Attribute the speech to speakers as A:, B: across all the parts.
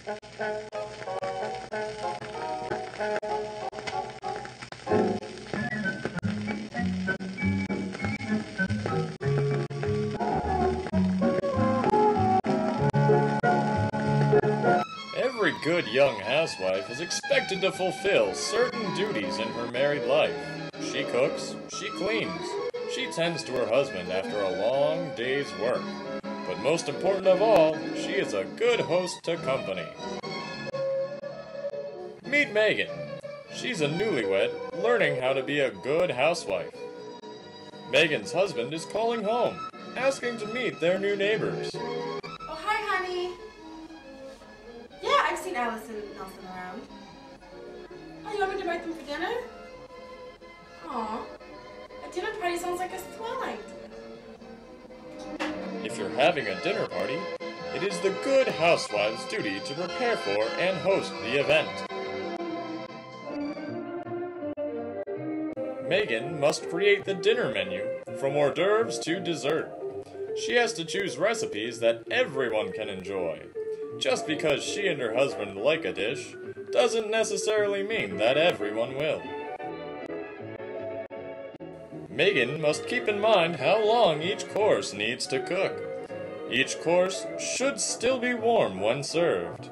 A: Every good young housewife is expected to fulfill certain duties in her married life. She cooks, she cleans, she tends to her husband after a long day's work. But most important of all, she is a good host to company. Meet Megan. She's a newlywed, learning how to be a good housewife. Megan's husband is calling home, asking to meet their new neighbors.
B: Oh, hi, honey. Yeah, I've seen Alice and Nelson around. Oh, you want me to invite them for dinner? Aw, a dinner party sounds like a swell idea.
A: If you're having a dinner party, it is the good housewife's duty to prepare for and host the event. Megan must create the dinner menu, from hors d'oeuvres to dessert. She has to choose recipes that everyone can enjoy. Just because she and her husband like a dish, doesn't necessarily mean that everyone will. Megan must keep in mind how long each course needs to cook. Each course should still be warm when served.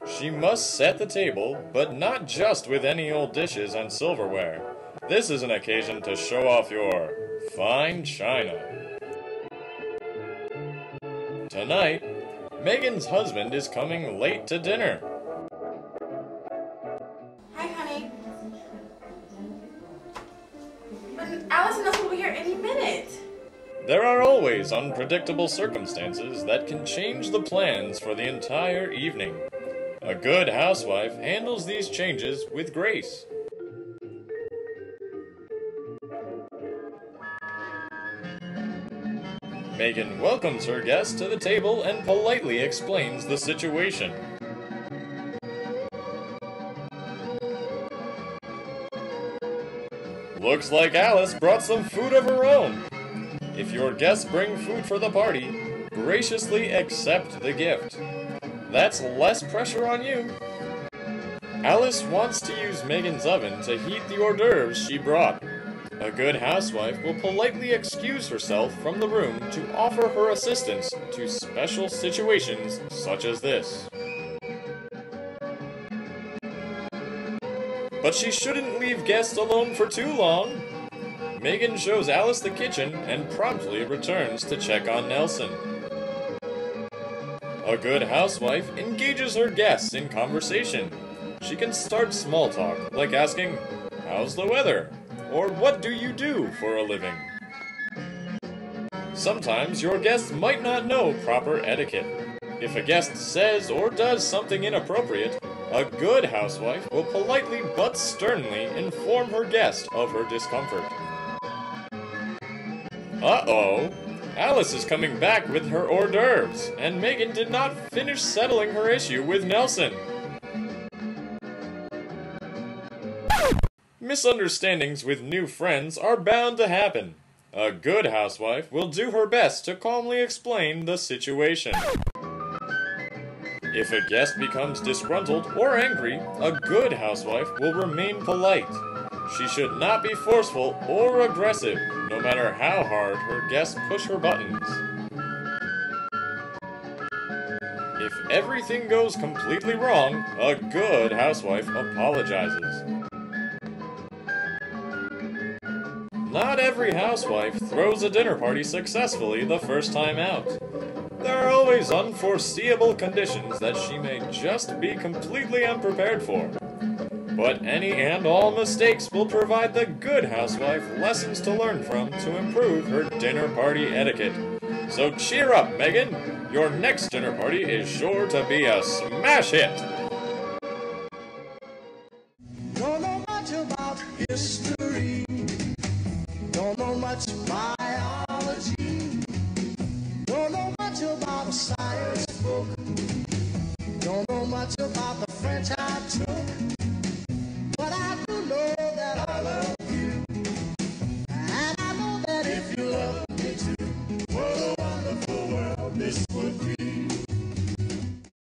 A: She must set the table, but not just with any old dishes and silverware. This is an occasion to show off your fine china. Tonight, Megan's husband is coming late to dinner.
B: Hi, honey. But Alice and Nelson will be here any minute.
A: There are always unpredictable circumstances that can change the plans for the entire evening. A good housewife handles these changes with grace. Megan welcomes her guests to the table and politely explains the situation. Looks like Alice brought some food of her own. If your guests bring food for the party, graciously accept the gift. That's less pressure on you. Alice wants to use Megan's oven to heat the hors d'oeuvres she brought. A good housewife will politely excuse herself from the room to offer her assistance to special situations such as this. But she shouldn't leave guests alone for too long. Megan shows Alice the kitchen and promptly returns to check on Nelson. A good housewife engages her guests in conversation. She can start small talk, like asking, "How's the weather?" or "What do you do for a living?" Sometimes your guests might not know proper etiquette. If a guest says or does something inappropriate, a good housewife will politely but sternly inform her guest of her discomfort. Uh-oh! Alice is coming back with her hors d'oeuvres, and Megan did not finish settling her issue with Nelson. Misunderstandings with new friends are bound to happen. A good housewife will do her best to calmly explain the situation. If a guest becomes disgruntled or angry, a good housewife will remain polite. She should not be forceful or aggressive, no matter how hard her guests push her buttons. If everything goes completely wrong, a good housewife apologizes. Not every housewife throws a dinner party successfully the first time out. There are always unforeseeable conditions that she may just be completely unprepared for. But any and all mistakes will provide the good housewife lessons to learn from to improve her dinner party etiquette. So cheer up, Megan! Your next dinner party is sure to be a smash hit!